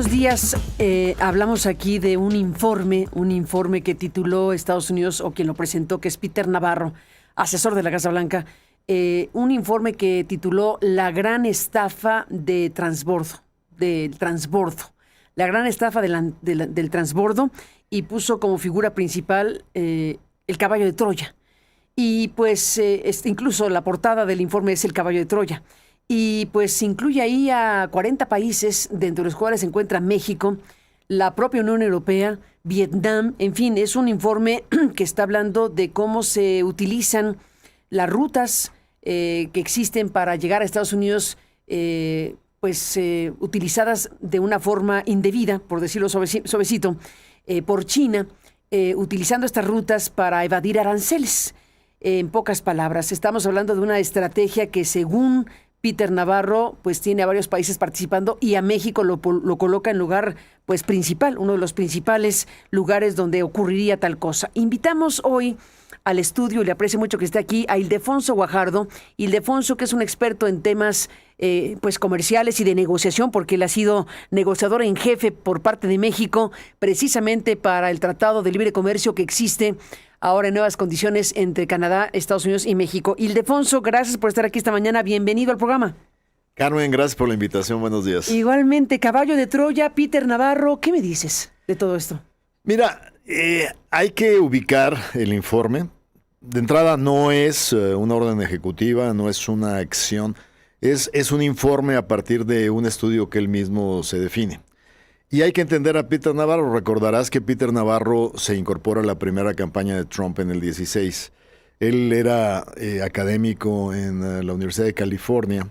buenos días. Hablamos aquí de un informe que tituló Estados Unidos, o quien lo presentó, que es Peter Navarro, asesor de la Casa Blanca, un informe que tituló La gran estafa del transbordo, la gran estafa del transbordo, y puso como figura principal el caballo de Troya. Y pues incluso la portada del informe es el caballo de Troya. Y pues incluye ahí a 40 países, dentro de los cuales se encuentra México, la propia Unión Europea, Vietnam. En fin, es un informe que está hablando de cómo se utilizan las rutas que existen para llegar a Estados Unidos, utilizadas de una forma indebida, por decirlo suavecito, por China, utilizando estas rutas para evadir aranceles. En pocas palabras, estamos hablando de una estrategia que, según Peter Navarro, pues tiene a varios países participando, y a México lo coloca en lugar pues principal, uno de los principales lugares donde ocurriría tal cosa. Invitamos hoy al estudio, y le aprecio mucho que esté aquí, a Ildefonso Guajardo. Ildefonso, que es un experto en temas pues comerciales y de negociación, porque él ha sido negociador en jefe por parte de México, precisamente para el Tratado de Libre Comercio que existe ahora en nuevas condiciones entre Canadá, Estados Unidos y México. Ildefonso, gracias por estar aquí esta mañana. Bienvenido al programa. Carmen, gracias por la invitación. Buenos días. Igualmente, caballo de Troya, Peter Navarro, ¿qué me dices de todo esto? Mira, hay que ubicar el informe. De entrada, no es una orden ejecutiva, no es una acción. Es un informe a partir de un estudio que él mismo se define. Y hay que entender a Peter Navarro. Recordarás que Peter Navarro se incorpora a la primera campaña de Trump en el 16. Él era académico en la Universidad de California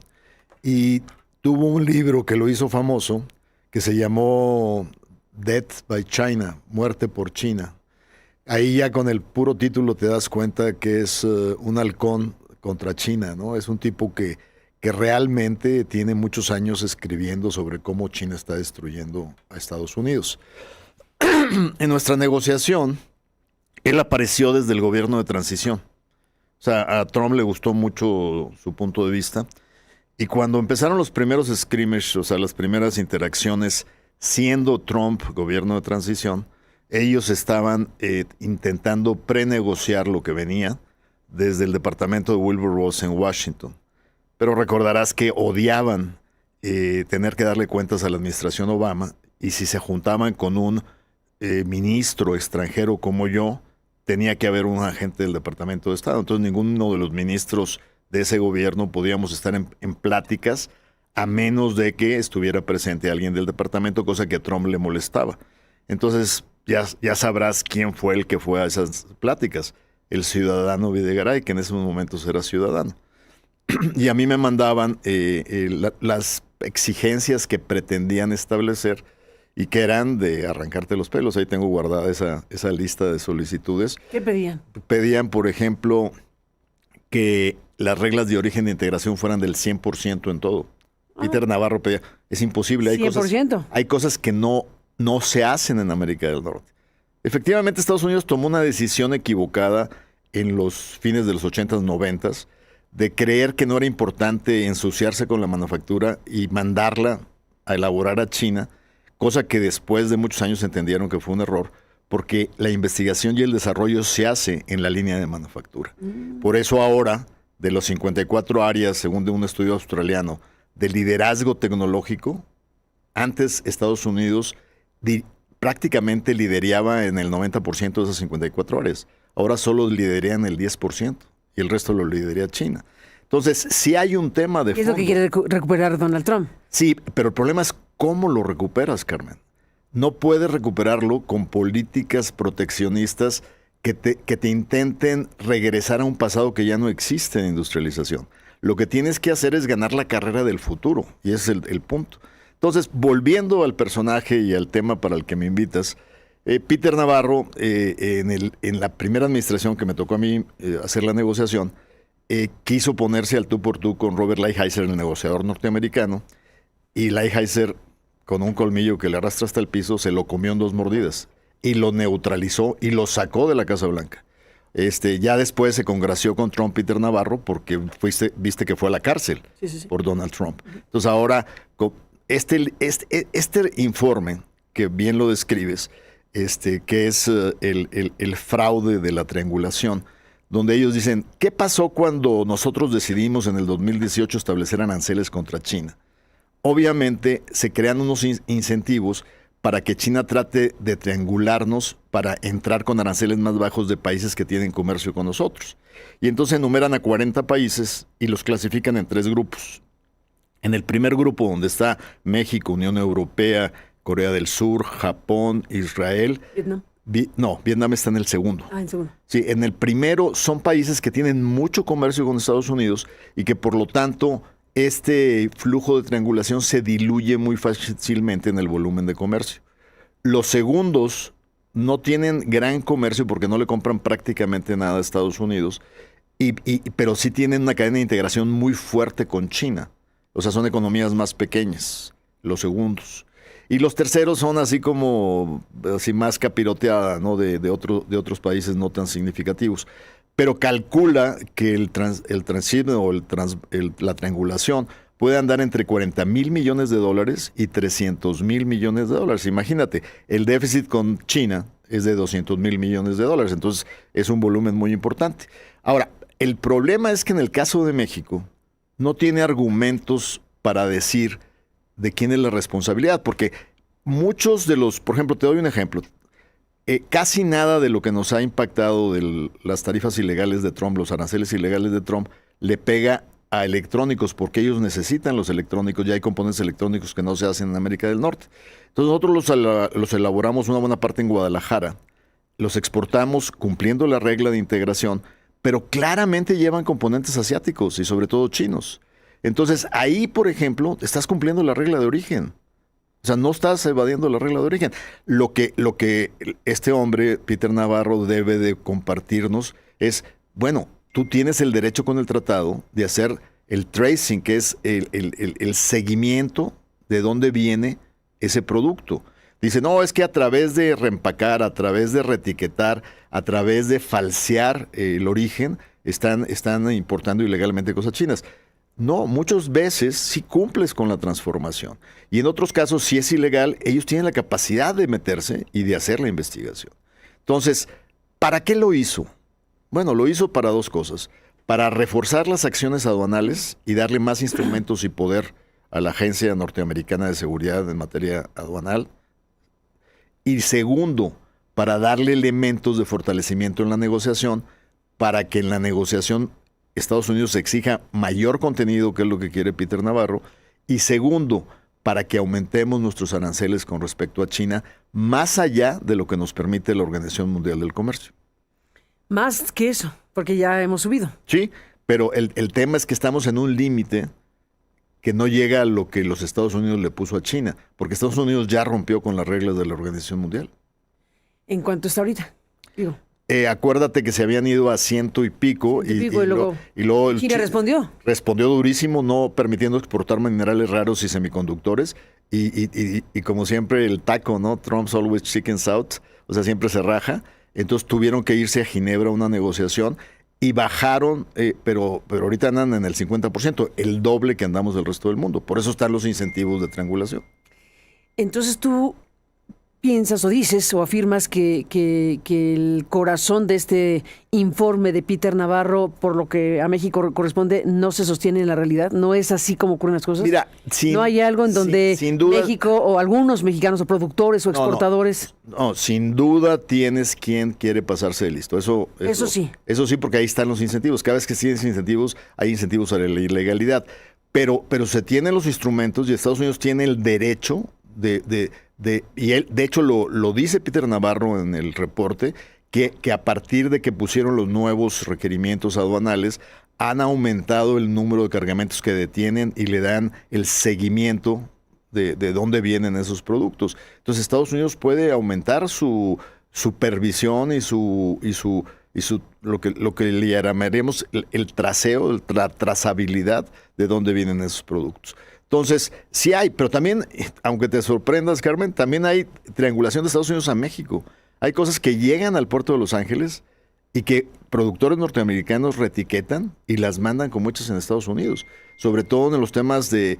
y tuvo un libro que lo hizo famoso que se llamó Death by China, Muerte por China. Ahí ya con el puro título te das cuenta que es un halcón contra China, ¿no? Es un tipo que realmente tiene muchos años escribiendo sobre cómo China está destruyendo a Estados Unidos. En nuestra negociación, él apareció desde el gobierno de transición. O sea, a Trump le gustó mucho su punto de vista. Y cuando empezaron los primeros skirmishes, o sea, las primeras interacciones, siendo Trump gobierno de transición, ellos estaban intentando prenegociar lo que venía desde el departamento de Wilbur Ross en Washington. Pero recordarás que odiaban tener que darle cuentas a la administración Obama, y si se juntaban con un ministro extranjero como yo, tenía que haber un agente del Departamento de Estado. Entonces ninguno de los ministros de ese gobierno podíamos estar en pláticas a menos de que estuviera presente alguien del departamento, cosa que a Trump le molestaba. Entonces ya sabrás quién fue el que fue a esas pláticas. El ciudadano Videgaray, que en esos momentos era ciudadano. Y a mí me mandaban las exigencias que pretendían establecer y que eran de arrancarte los pelos. Ahí tengo guardada esa lista de solicitudes. ¿Qué pedían? Pedían, por ejemplo, que las reglas de origen e integración fueran del 100% en todo. Peter Navarro pedía, es imposible. Hay 100%. Hay cosas que no se hacen en América del Norte. Efectivamente, Estados Unidos tomó una decisión equivocada en los fines de los 80s, 90s, de creer que no era importante ensuciarse con la manufactura y mandarla a elaborar a China, cosa que después de muchos años entendieron que fue un error, porque la investigación y el desarrollo se hace en la línea de manufactura. Por eso ahora, de los 54 áreas, según de un estudio australiano, de liderazgo tecnológico, antes Estados Unidos prácticamente lideraba en el 90% de esas 54 áreas. Ahora solo liderea en el 10%. Y el resto lo lidera China. Entonces, sí hay un tema de fondo. ¿Qué es lo que quiere recuperar Donald Trump? Sí, pero el problema es cómo lo recuperas, Carmen. No puedes recuperarlo con políticas proteccionistas que te intenten regresar a un pasado que ya no existe en industrialización. Lo que tienes que hacer es ganar la carrera del futuro, y ese es el punto. Entonces, volviendo al personaje y al tema para el que me invitas, Peter Navarro, en la primera administración que me tocó a mí hacer la negociación, quiso ponerse al tú por tú con Robert Lighthizer, el negociador norteamericano, y Lighthizer, con un colmillo que le arrastra hasta el piso, se lo comió en 2 mordidas y lo neutralizó y lo sacó de la Casa Blanca. Ya después se congració con Trump, Peter Navarro, porque viste que fue a la cárcel por Donald Trump. Entonces ahora este informe, que bien lo describes, que es el fraude de la triangulación, donde ellos dicen, ¿qué pasó cuando nosotros decidimos en el 2018 establecer aranceles contra China? Obviamente se crean unos incentivos para que China trate de triangularnos para entrar con aranceles más bajos de países que tienen comercio con nosotros. Y entonces enumeran a 40 países y los clasifican en 3 grupos. En el primer grupo, donde está México, Unión Europea, Corea del Sur, Japón, Israel. Vietnam. Vietnam está en el segundo. En segundo. Sí, en el primero son países que tienen mucho comercio con Estados Unidos y que por lo tanto este flujo de triangulación se diluye muy fácilmente en el volumen de comercio. Los segundos no tienen gran comercio porque no le compran prácticamente nada a Estados Unidos, pero sí tienen una cadena de integración muy fuerte con China. O sea, son economías más pequeñas, los segundos. Y los terceros son así como así más capiroteada, ¿no? de otros países no tan significativos. Pero calcula que la triangulación puede andar entre 40,000 millones de dólares y 300,000 millones de dólares. Imagínate, el déficit con China es de 200,000 millones de dólares, entonces es un volumen muy importante. Ahora, el problema es que en el caso de México no tiene argumentos para decir de quién es la responsabilidad, porque muchos de los, por ejemplo, te doy un ejemplo, casi nada de lo que nos ha impactado de las tarifas ilegales de Trump, los aranceles ilegales de Trump, le pega a electrónicos, porque ellos necesitan los electrónicos, ya hay componentes electrónicos que no se hacen en América del Norte. Entonces nosotros los elaboramos una buena parte en Guadalajara, los exportamos cumpliendo la regla de integración, pero claramente llevan componentes asiáticos y sobre todo chinos. Entonces ahí, por ejemplo, estás cumpliendo la regla de origen. O sea, no estás evadiendo la regla de origen. Lo que este hombre, Peter Navarro, debe de compartirnos es, bueno, tú tienes el derecho con el tratado de hacer el tracing, que es el seguimiento de dónde viene ese producto. Dice, no, es que a través de reempacar, a través de reetiquetar, a través de falsear el origen, están importando ilegalmente cosas chinas. No, muchas veces sí cumples con la transformación. Y en otros casos, si es ilegal, ellos tienen la capacidad de meterse y de hacer la investigación. Entonces, ¿para qué lo hizo? Bueno, lo hizo para 2 cosas. Para reforzar las acciones aduanales y darle más instrumentos y poder a la Agencia Norteamericana de Seguridad en materia aduanal. Y segundo, para darle elementos de fortalecimiento en la negociación, para que en la negociación Estados Unidos exija mayor contenido, que es lo que quiere Peter Navarro, y segundo, para que aumentemos nuestros aranceles con respecto a China, más allá de lo que nos permite la Organización Mundial del Comercio. Más que eso, porque ya hemos subido. Sí, pero el tema es que estamos en un límite que no llega a lo que los Estados Unidos le puso a China, porque Estados Unidos ya rompió con las reglas de la Organización Mundial. ¿En cuánto está ahorita? Digo. Acuérdate que se habían ido a 100 y pico. Y luego China respondió. Respondió durísimo, no permitiendo exportar minerales raros y semiconductores. Y como siempre, el taco, ¿no? Trump's always chickens out. O sea, siempre se raja. Entonces tuvieron que irse a Ginebra a una negociación y bajaron, pero ahorita andan en el 50%, el doble que andamos del resto del mundo. Por eso están los incentivos de triangulación. Entonces tú piensas o dices o afirmas que el corazón de este informe de Peter Navarro, por lo que a México corresponde, no se sostiene en la realidad. ¿No es así como ocurren las cosas? Mira, ¿no hay algo en donde sin duda, México o algunos mexicanos o productores o exportadores? No, sin duda tienes quien quiere pasarse de listo. Eso sí. Eso sí, porque ahí están los incentivos. Cada vez que tienes incentivos, hay incentivos a la ilegalidad. Pero se tienen los instrumentos y Estados Unidos tiene el derecho y él, de hecho, lo dice Peter Navarro en el reporte, que a partir de que pusieron los nuevos requerimientos aduanales, han aumentado el número de cargamentos que detienen y le dan el seguimiento de dónde vienen esos productos. Entonces, Estados Unidos puede aumentar su supervisión y lo que le llamaremos el traceo, la trazabilidad de dónde vienen esos productos. Entonces, sí hay, pero también, aunque te sorprendas, Carmen, también hay triangulación de Estados Unidos a México. Hay cosas que llegan al puerto de Los Ángeles y que productores norteamericanos reetiquetan y las mandan como hechas en Estados Unidos, sobre todo en los temas de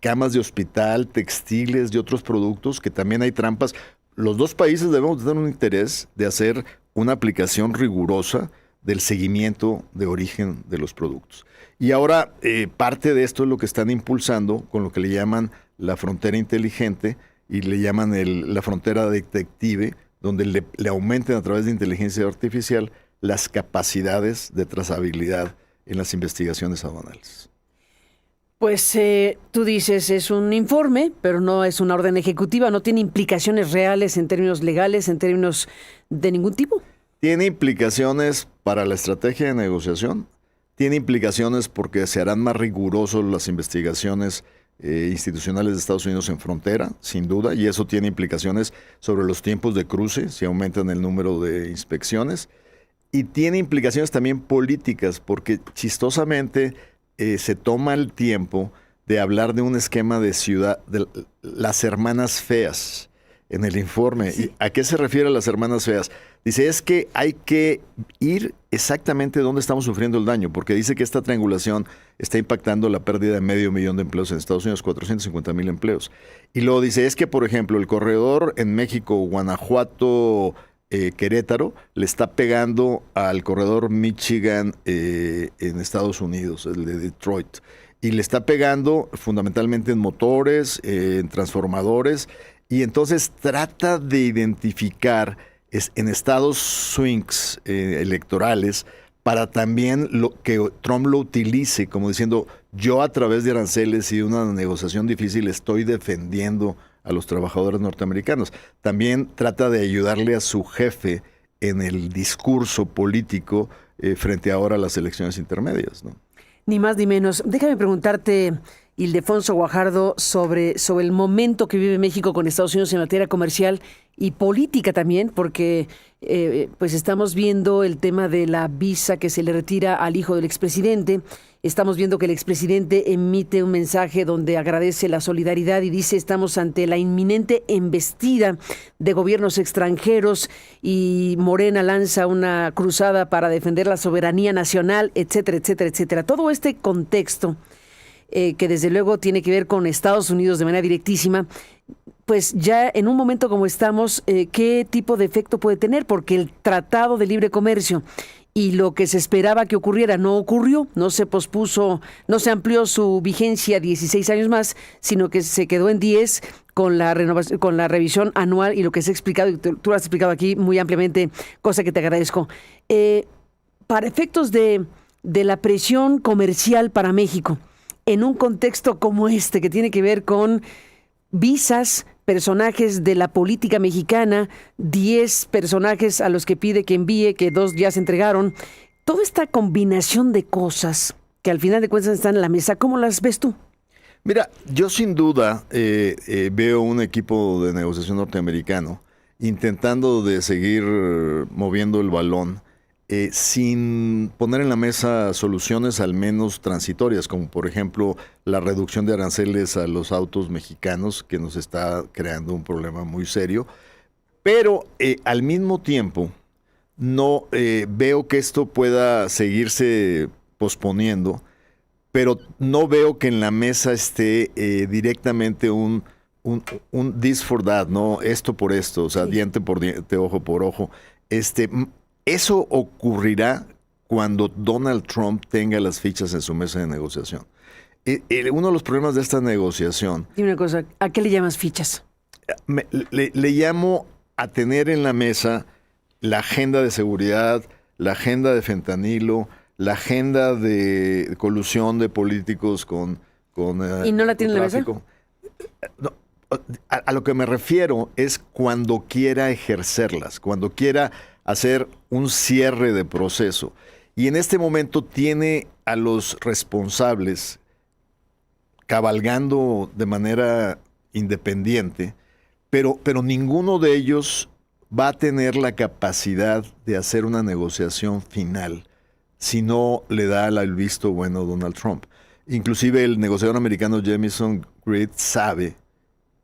camas de hospital, textiles y otros productos, que también hay trampas. Los dos países debemos tener un interés de hacer una aplicación rigurosa del seguimiento de origen de los productos. Y ahora parte de esto es lo que están impulsando con lo que le llaman la frontera inteligente y le llaman la frontera detective, donde le aumenten a través de inteligencia artificial las capacidades de trazabilidad en las investigaciones aduanales. Pues tú dices, es un informe, pero no es una orden ejecutiva, no tiene implicaciones reales en términos legales, en términos de ningún tipo. Tiene implicaciones para la estrategia de negociación, tiene implicaciones porque se harán más rigurosos las investigaciones institucionales de Estados Unidos en frontera, sin duda, y eso tiene implicaciones sobre los tiempos de cruce, si aumentan el número de inspecciones, y tiene implicaciones también políticas, porque chistosamente se toma el tiempo de hablar de un esquema de ciudad, de las hermanas feas en el informe. Sí. ¿Y a qué se refiere las hermanas feas? Dice, es que hay que ir exactamente donde estamos sufriendo el daño, porque dice que esta triangulación está impactando la pérdida de 500,000 de empleos en Estados Unidos, 450,000 empleos. Y luego dice, es que, por ejemplo, el corredor en México, Guanajuato, Querétaro, le está pegando al corredor Michigan en Estados Unidos, el de Detroit. Y le está pegando fundamentalmente en motores, en transformadores, y entonces trata de identificar en estados swings electorales para también que Trump lo utilice como diciendo, yo a través de aranceles y de una negociación difícil estoy defendiendo a los trabajadores norteamericanos. También trata de ayudarle a su jefe en el discurso político frente ahora a las elecciones intermedias, ¿no? Ni más ni menos. Déjame preguntarte, Ildefonso Guajardo, sobre el momento que vive México con Estados Unidos en materia comercial y política también, porque pues estamos viendo el tema de la visa que se le retira al hijo del expresidente. Estamos viendo que el expresidente emite un mensaje donde agradece la solidaridad y dice estamos ante la inminente embestida de gobiernos extranjeros y Morena lanza una cruzada para defender la soberanía nacional, etcétera, etcétera, etcétera. Todo este contexto que desde luego tiene que ver con Estados Unidos de manera directísima, pues ya en un momento como estamos, ¿qué tipo de efecto puede tener? Porque el Tratado de Libre Comercio y lo que se esperaba que ocurriera no ocurrió, no se pospuso, no se amplió su vigencia 16 años más, sino que se quedó en 10 con la renovación, con la revisión anual y lo que se ha explicado, y tú lo has explicado aquí muy ampliamente, cosa que te agradezco. Para efectos de la presión comercial para México, en un contexto como este, que tiene que ver con visas, personajes de la política mexicana, 10 personajes a los que pide que envíe, que 2 ya se entregaron. Toda esta combinación de cosas que al final de cuentas están en la mesa, ¿cómo las ves tú? Mira, yo sin duda veo un equipo de negociación norteamericano intentando de seguir moviendo el balón sin poner en la mesa soluciones al menos transitorias, como por ejemplo la reducción de aranceles a los autos mexicanos, que nos está creando un problema muy serio. Pero al mismo tiempo no veo que esto pueda seguirse posponiendo, pero no veo que en la mesa esté directamente un this for that, ¿no? Esto por esto, o sea, sí, diente por diente, ojo por ojo. Eso ocurrirá cuando Donald Trump tenga las fichas en su mesa de negociación. Uno de los problemas de esta negociación... Dime una cosa, ¿a qué le llamas fichas? Le llamo a tener en la mesa la agenda de seguridad, la agenda de fentanilo, la agenda de colusión de políticos con ¿Y no la tiene en la mesa? No, a lo que me refiero es cuando quiera ejercerlas, cuando quiera hacer un cierre de proceso. Y en este momento tiene a los responsables cabalgando de manera independiente, pero ninguno de ellos va a tener la capacidad de hacer una negociación final si no le da el visto bueno a Donald Trump. Inclusive el negociador americano Jamieson Greed sabe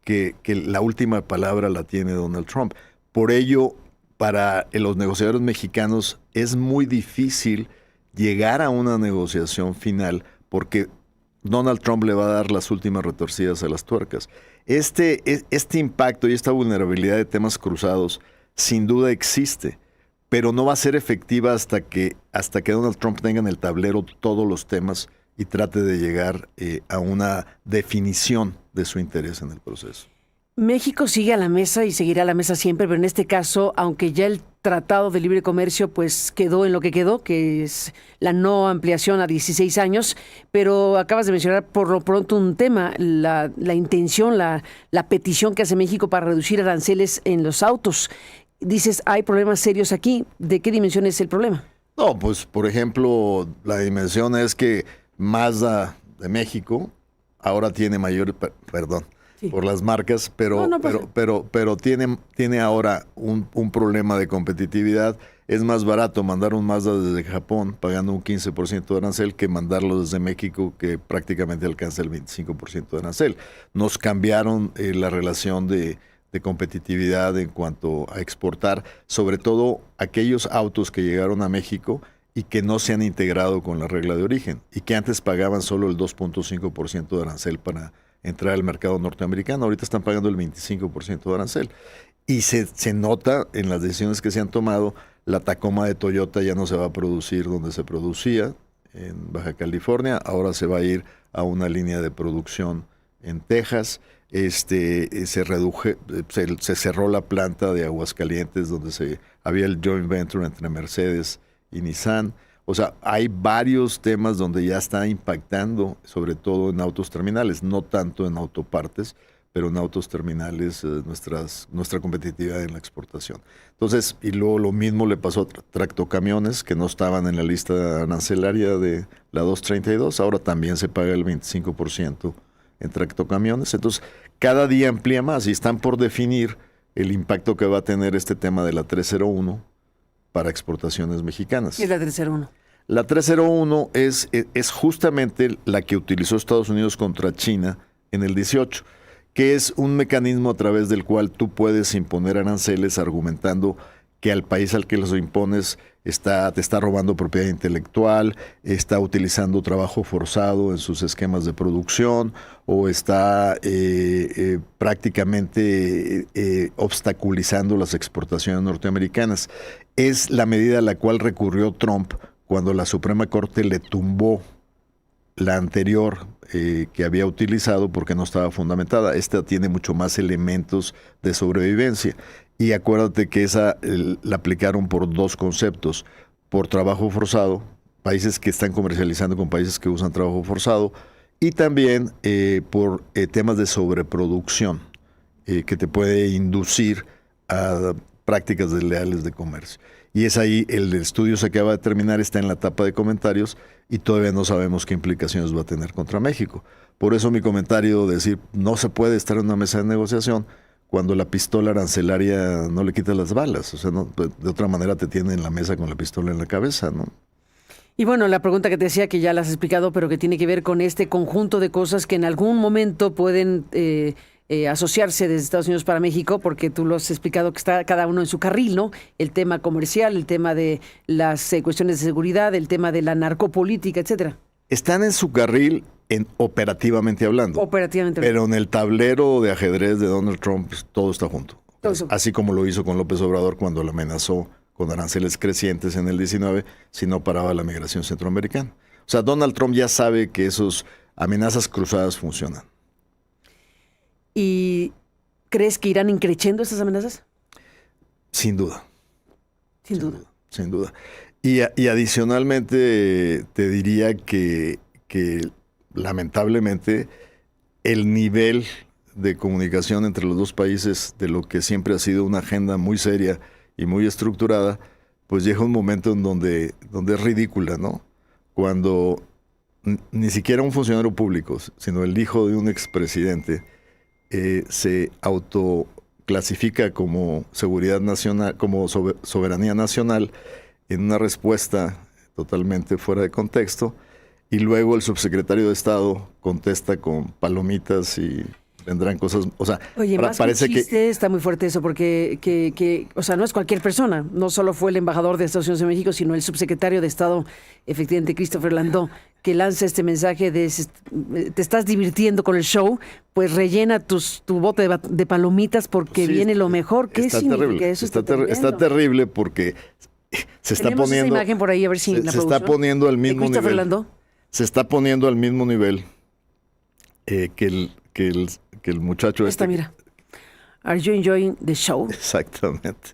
que la última palabra la tiene Donald Trump. Por ello, para los negociadores mexicanos es muy difícil llegar a una negociación final porque Donald Trump le va a dar las últimas retorcidas a las tuercas. Este impacto y esta vulnerabilidad de temas cruzados sin duda existe, pero no va a ser efectiva hasta que Donald Trump tenga en el tablero todos los temas y trate de llegar a una definición de su interés en el proceso. México sigue a la mesa y seguirá a la mesa siempre, pero en este caso, aunque ya el Tratado de Libre Comercio pues quedó en lo que quedó, que es la no ampliación a 16 años, pero acabas de mencionar por lo pronto un tema, la intención, la petición que hace México para reducir aranceles en los autos. Dices, hay problemas serios aquí. ¿De qué dimensión es el problema? No, pues por ejemplo, la dimensión es que Mazda de México ahora tiene mayor, perdón, sí, por las marcas, pero tiene ahora un problema de competitividad. Es más barato mandar un Mazda desde Japón pagando un 15% de arancel que mandarlo desde México, que prácticamente alcanza el 25% de arancel. Nos cambiaron la relación de competitividad en cuanto a exportar, sobre todo aquellos autos que llegaron a México y que no se han integrado con la regla de origen y que antes pagaban solo el 2.5% de arancel para entrar al mercado norteamericano. Ahorita están pagando el 25% de arancel. Y se nota en las decisiones que se han tomado. La Tacoma de Toyota ya no se va a producir donde se producía, en Baja California. Ahora se va a ir a una línea de producción en Texas. Se cerró la planta de Aguascalientes donde había el joint venture entre Mercedes y Nissan. O sea, hay varios temas donde ya está impactando, sobre todo en autos terminales, no tanto en autopartes, pero en autos terminales nuestra competitividad en la exportación. Entonces, y luego lo mismo le pasó a tractocamiones que no estaban en la lista arancelaria de la 232, ahora también se paga el 25% en tractocamiones. Entonces, cada día amplía más y están por definir el impacto que va a tener este tema de la 301 para exportaciones mexicanas. ¿Qué es la 301? La 301 es justamente la que utilizó Estados Unidos contra China en el 18, que es un mecanismo a través del cual tú puedes imponer aranceles argumentando que al país al que los impones te está robando propiedad intelectual, está utilizando trabajo forzado en sus esquemas de producción o está prácticamente obstaculizando las exportaciones norteamericanas. Es la medida a la cual recurrió Trump cuando la Suprema Corte le tumbó la anterior que había utilizado porque no estaba fundamentada. Esta tiene mucho más elementos de sobrevivencia. Y acuérdate que esa la aplicaron por dos conceptos. Por trabajo forzado, países que están comercializando con países que usan trabajo forzado, y también por temas de sobreproducción que te puede inducir a prácticas desleales de comercio. Y es ahí, el estudio se acaba de terminar, está en la etapa de comentarios y todavía no sabemos qué implicaciones va a tener contra México. Por eso mi comentario de decir, no se puede estar en una mesa de negociación cuando la pistola arancelaria no le quita las balas. O sea, no, de otra manera te tiene en la mesa con la pistola en la cabeza, ¿no? Y bueno, la pregunta que te decía, que ya la has explicado, pero que tiene que ver con este conjunto de cosas que en algún momento pueden asociarse desde Estados Unidos para México, porque tú lo has explicado que está cada uno en su carril, ¿no? El tema comercial, el tema de las cuestiones de seguridad, el tema de la narcopolítica, etcétera. Están en su carril operativamente hablando. Operativamente hablando. Pero en el tablero de ajedrez de Donald Trump todo está junto. Así como lo hizo con López Obrador cuando lo amenazó con aranceles crecientes en el 19 si no paraba la migración centroamericana. O sea, Donald Trump ya sabe que esas amenazas cruzadas funcionan. ¿Y crees que irán increciendo esas amenazas? Sin duda. Sin duda. Sin duda. Y adicionalmente te diría que lamentablemente el nivel de comunicación entre los dos países, de lo que siempre ha sido una agenda muy seria y muy estructurada, pues llega un momento en donde es ridícula, ¿no? Cuando ni siquiera un funcionario público, sino el hijo de un expresidente se autoclasifica como seguridad nacional, como soberanía nacional, en una respuesta totalmente fuera de contexto, y luego el subsecretario de Estado contesta con palomitas y vendrán cosas, o sea, Oye, más parece que chiste, está muy fuerte eso, porque o sea, no es cualquier persona, no solo fue el embajador de Estados Unidos en México, sino el subsecretario de Estado, efectivamente, Christopher Landau, que lanza este mensaje de te estás divirtiendo con el show, pues rellena tu bote de palomitas porque sí, viene lo mejor. ¿Qué significa terrible, eso? Está terrible porque se está Tenemos poniendo... esa imagen por ahí, a ver si se está poniendo al mismo nivel. Landau. Se está poniendo al mismo nivel que el muchacho Esta, mira. Are you enjoying the show? Exactamente.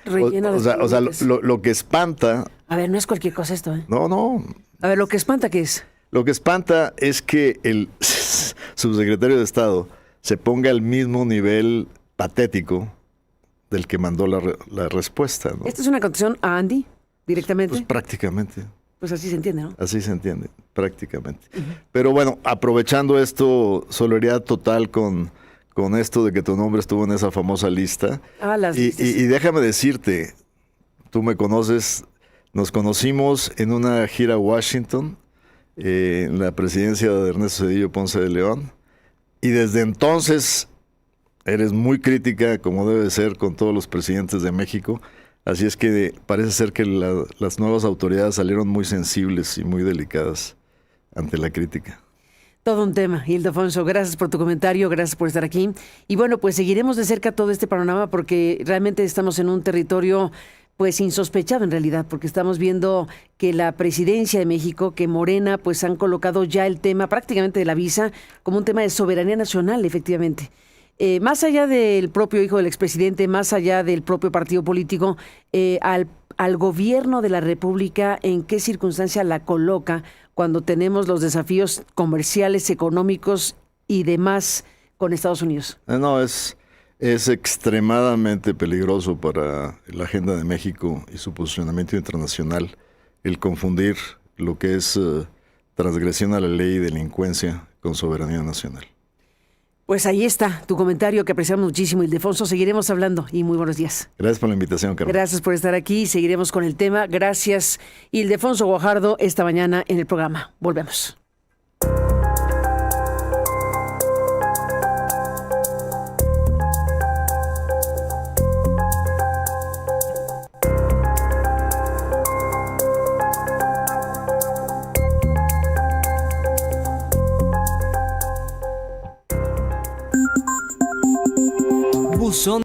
Rellena o sea, lo que espanta... A ver, no es cualquier cosa esto, ¿eh? No. A ver, lo que espanta, ¿qué es? Lo que espanta es que el subsecretario de Estado se ponga al mismo nivel patético del que mandó la respuesta, ¿no? ¿Esta es una contestación a Andy directamente? Pues prácticamente. Pues así se entiende, ¿no? Así se entiende, prácticamente. Pero bueno, aprovechando esto, solidaridad total con esto de que tu nombre estuvo en esa famosa lista. Y déjame decirte, tú me conoces, nos conocimos en una gira a Washington, en la presidencia de Ernesto Zedillo Ponce de León, y desde entonces eres muy crítica, como debe ser, con todos los presidentes de México. Así es que parece ser que las nuevas autoridades salieron muy sensibles y muy delicadas ante la crítica. Todo un tema, Ildefonso. Gracias por tu comentario, gracias por estar aquí. Y bueno, pues seguiremos de cerca todo este panorama porque realmente estamos en un territorio pues insospechado en realidad, porque estamos viendo que la presidencia de México, que Morena, pues han colocado ya el tema prácticamente de la visa como un tema de soberanía nacional, efectivamente. Más allá del propio hijo del expresidente, más allá del propio partido político, al gobierno de la República, ¿en qué circunstancia la coloca cuando tenemos los desafíos comerciales, económicos y demás con Estados Unidos? No, es extremadamente peligroso para la agenda de México y su posicionamiento internacional el confundir lo que es transgresión a la ley y delincuencia con soberanía nacional. Pues ahí está tu comentario que apreciamos muchísimo, Ildefonso. Seguiremos hablando y muy buenos días. Gracias por la invitación, Carmen. Gracias por estar aquí. Seguiremos con el tema. Gracias, Ildefonso Guajardo, esta mañana en el programa. Volvemos. Buzón